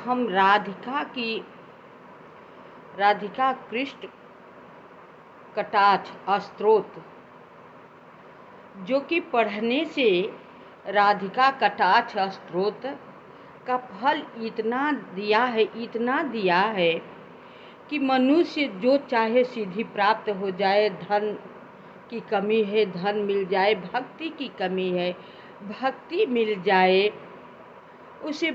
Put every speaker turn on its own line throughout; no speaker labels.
हम राधिका कृष्ण कटाक्ष स्तोत्र, जो कि पढ़ने से राधिका कटाक्ष स्तोत्र का फल इतना दिया है कि मनुष्य जो चाहे सिद्धि प्राप्त हो जाए। धन की कमी है, धन मिल जाए। भक्ति की कमी है, भक्ति मिल जाए। उसे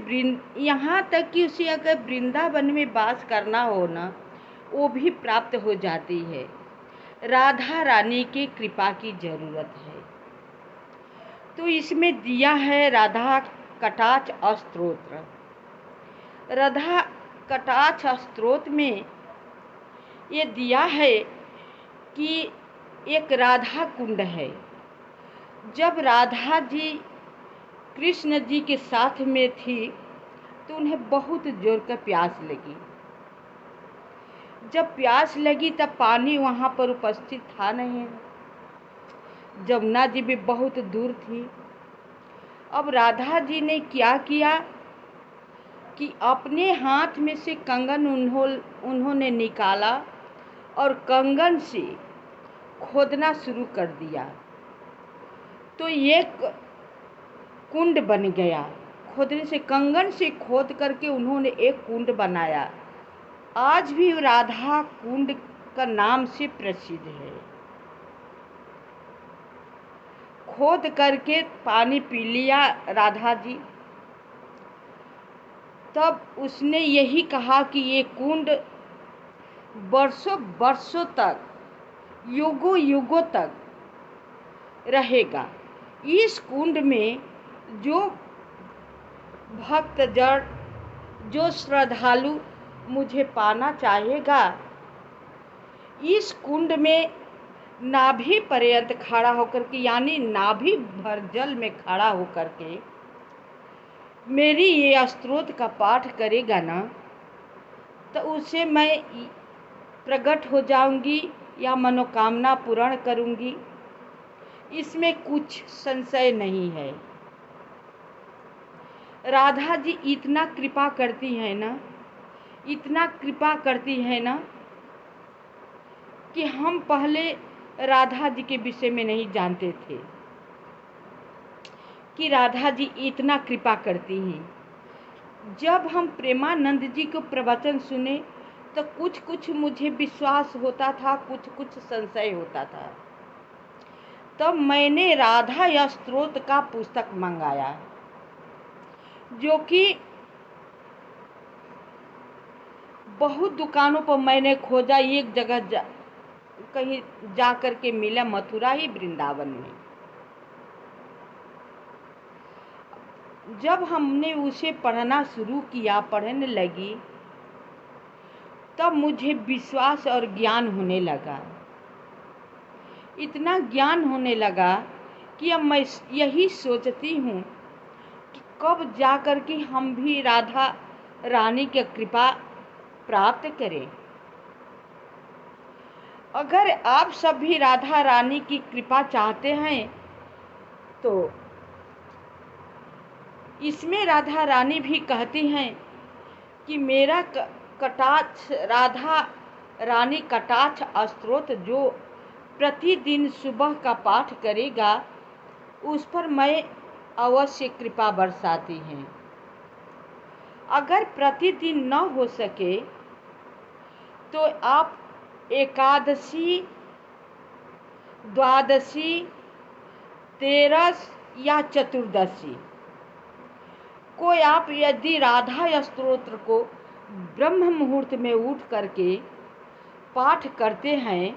यहाँ तक कि उसे अगर वृंदावन में वास करना हो ना, वो भी प्राप्त हो जाती है। राधा रानी की कृपा की जरूरत है। तो इसमें दिया है राधा कटाक्ष स्तोत्र। राधा कटाक्ष स्तोत्र में ये दिया है कि एक राधा कुंड है। जब राधा जी कृष्ण जी के साथ में थी तो उन्हें बहुत जोर का प्यास लगी। जब प्यास लगी तब पानी वहाँ पर उपस्थित था नहीं, जमुना जी भी बहुत दूर थी। अब राधा जी ने क्या किया कि अपने हाथ में से कंगन उन्होंने निकाला और कंगन से खोदना शुरू कर दिया। तो एक कुंड बन गया। खोदने से, कंगन से खोद करके उन्होंने एक कुंड बनाया। आज भी राधा कुंड का नाम से प्रसिद्ध है। खोद करके पानी पी लिया राधा जी। तब उसने यही कहा कि ये कुंड वर्षों वर्षों तक, युगों युगों तक रहेगा। इस कुंड में जो भक्तजन, जो श्रद्धालु मुझे पाना चाहेगा, इस कुंड में नाभि पर्यंत खड़ा होकर के, यानी नाभि भर जल में खड़ा होकर के मेरी ये स्तोत्र का पाठ करेगा ना, तो उसे मैं प्रकट हो जाऊंगी या मनोकामना पूर्ण करूंगी। इसमें कुछ संशय नहीं है। राधा जी इतना कृपा करती है ना, इतना कृपा करती है ना, कि हम पहले राधा जी के विषय में नहीं जानते थे कि राधा जी इतना कृपा करती हैं। जब हम प्रेमानंद जी को प्रवचन सुने तो कुछ कुछ मुझे विश्वास होता था, कुछ कुछ संशय होता था। तब मैंने राधा स्तोत्र का पुस्तक मंगाया, जो कि बहुत दुकानों पर मैंने खोजा, एक जगह कहीं जा कर के मिला, मथुरा ही वृंदावन में। जब हमने उसे पढ़ना शुरू किया, पढ़ने लगी, तब मुझे विश्वास और ज्ञान होने लगा। इतना ज्ञान होने लगा कि अब मैं यही सोचती हूँ कि कब जा कर के हम भी राधा रानी की कृपा प्राप्त करें। अगर आप सब भी राधा रानी की कृपा चाहते हैं तो इसमें राधा रानी भी कहती हैं कि मेरा कटाक्ष, राधा रानी कटाक्ष स्तोत्र जो प्रतिदिन सुबह का पाठ करेगा, उस पर मैं अवश्य कृपा बरसाती हैं। अगर प्रतिदिन न हो सके तो आप एकादशी, द्वादशी, तेरस या चतुर्दशी को आप यदि राधा स्तोत्र को ब्रह्म मुहूर्त में उठ करके पाठ करते हैं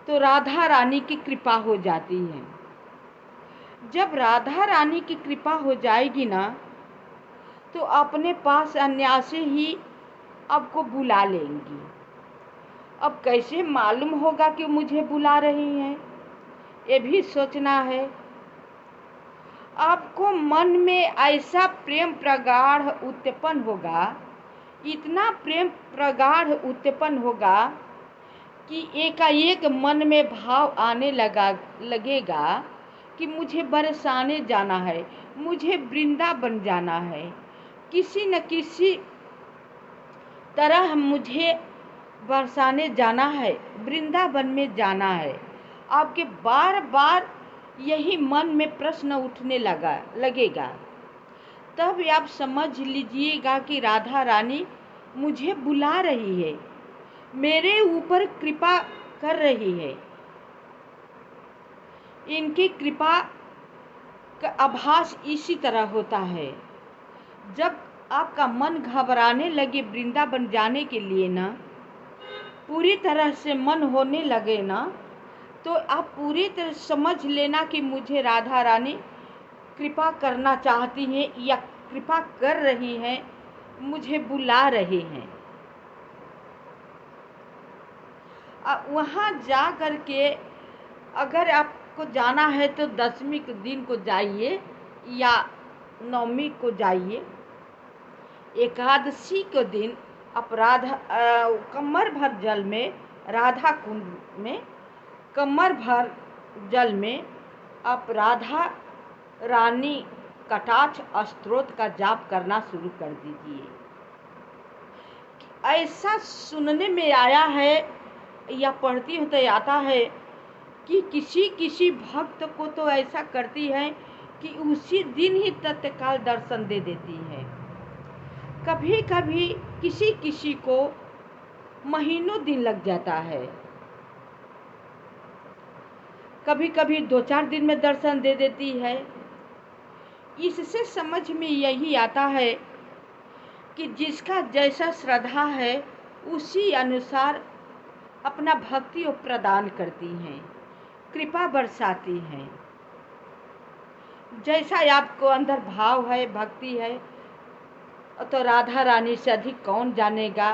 तो राधा रानी की कृपा हो जाती है। जब राधा रानी की कृपा हो जाएगी ना, तो अपने पास अनायासे ही आपको बुला लेंगी। अब कैसे मालूम होगा कि मुझे बुला रही हैं, ये भी सोचना है। आपको मन में ऐसा प्रेम प्रगाढ़ उत्पन्न होगा, इतना प्रेम प्रगाढ़ उत्पन्न होगा कि एकाएक मन में भाव आने लगेगा कि मुझे बरसाने जाना है, मुझे वृंदावन जाना है। किसी न किसी तरह मुझे बरसाने जाना है, वृंदावन में जाना है। आपके बार बार यही मन में प्रश्न उठने लगेगा। तब आप समझ लीजिएगा कि राधा रानी मुझे बुला रही है, मेरे ऊपर कृपा कर रही है। इनकी कृपा का आभास इसी तरह होता है। जब आपका मन घबराने लगे वृंदावन जाने के लिए ना, पूरी तरह से मन होने लगे ना, तो आप पूरी तरह समझ लेना कि मुझे राधा रानी कृपा करना चाहती हैं या कृपा कर रही हैं, मुझे बुला रही हैं। वहाँ जा कर के अगर आपको जाना है तो 10वीं के दिन को जाइए या 9वीं को जाइए। एकादशी के दिन अपराध कमर भर जल में, राधा कुंड में कमर भर जल में आप राधा रानी कटाक्ष स्तोत्र का जाप करना शुरू कर दीजिए। ऐसा सुनने में आया है या पढ़ती हूँ तो आता है कि किसी किसी भक्त को तो ऐसा करती है कि उसी दिन ही तत्काल दर्शन दे देती है। कभी कभी किसी किसी को महीनों दिन लग जाता है, कभी कभी 2-4 दिन में दर्शन दे देती है। इससे समझ में यही आता है कि जिसका जैसा श्रद्धा है उसी अनुसार अपना भक्ति वो प्रदान करती हैं, कृपा बरसाती हैं। जैसा आपको अंदर भाव है, भक्ति है, तो राधा रानी से अधिक कौन जानेगा।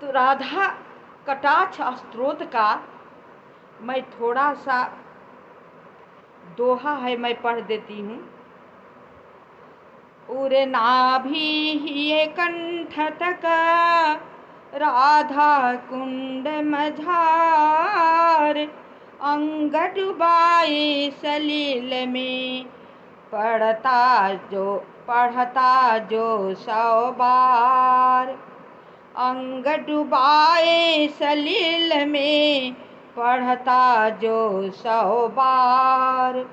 तो राधा कटाक्ष स्तोत्र का मैं थोड़ा सा दोहा है, मैं पढ़ देती हूँ। उरे नाभि कंठ तक राधा कुंड मझार, अंग डुबाए सलील में पढ़ता जो 100 बार। अंग डुबाए सलील में पढ़ता जो 100 बार।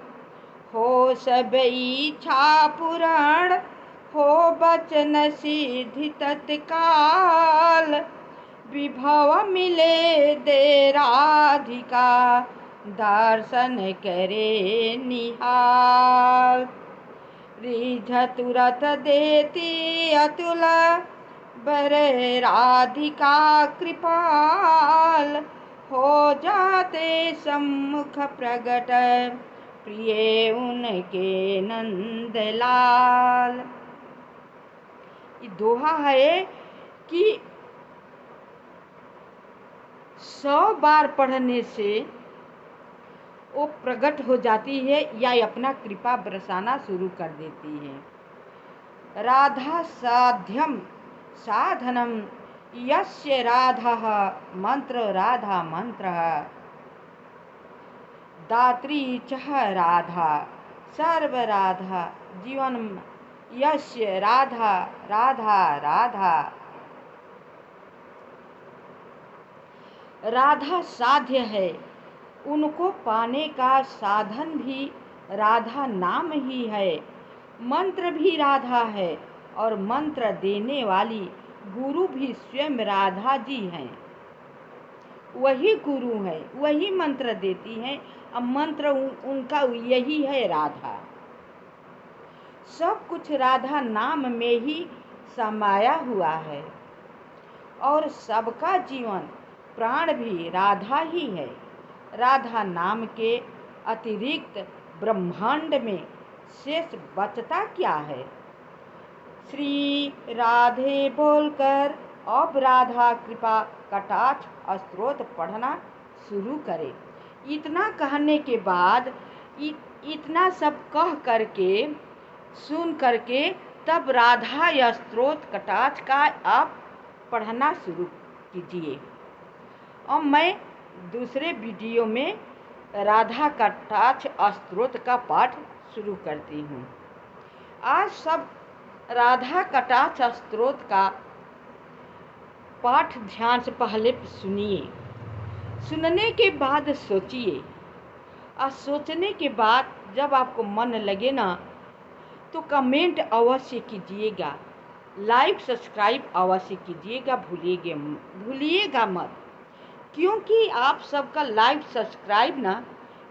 हो सब इच्छा पूर्ण, हो बचन सिद्धि तत्काल। विभव मिले दे राधिका, दर्शन करे निहाल। रिझ तुरत देती अतुल, बरे राधिका कृपाल। हो जाते सम्मुख प्रगट, प्रिय उनके नंदलाल। ये दोहा है कि 100 बार पढ़ने से वो प्रकट हो जाती है या अपना कृपा बरसाना शुरू कर देती है। राधा साध्यम साधनम यस्य राधा मंत्र, राधा मंत्र दात्री चह राधा सर्व राधा जीवन यस्य राधा राधा राधा। राधा साध्य है, उनको पाने का साधन भी राधा नाम ही है। मंत्र भी राधा है और मंत्र देने वाली गुरु भी स्वयं राधा जी हैं। वही गुरु है, वही मंत्र देती हैं, अब मंत्र उनका यही है राधा। सब कुछ राधा नाम में ही समाया हुआ है और सबका जीवन प्राण भी राधा ही है। राधा नाम के अतिरिक्त ब्रह्मांड में शेष बचता क्या है। श्री राधे बोलकर अब राधा कृपा कटाक्ष स्तोत्र पढ़ना शुरू करें। इतना कहने के बाद इतना सब कह करके सुन करके तब राधा या स्तोत्र कटाक्ष का आप पढ़ना शुरू कीजिए। और मैं दूसरे वीडियो में राधा कटाक्ष स्तोत्र का पाठ शुरू करती हूँ। आज सब राधा कटाक्ष स्तोत्र का पाठ ध्यान से पहले सुनिए, सुनने के बाद सोचिए, और सोचने के बाद जब आपको मन लगे ना तो कमेंट अवश्य कीजिएगा, लाइक सब्सक्राइब अवश्य कीजिएगा, भूलिएगा मत, क्योंकि आप सबका लाइक सब्सक्राइब ना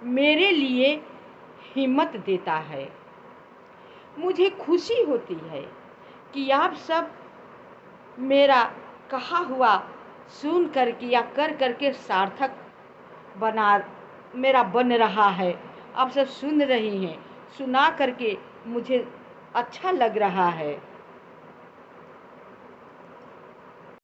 मेरे लिए हिम्मत देता है। मुझे खुशी होती है कि आप सब मेरा कहा हुआ सुन करके या कर करके सार्थक बन रहा है। आप सब सुन रही हैं, सुना करके मुझे अच्छा लग रहा है।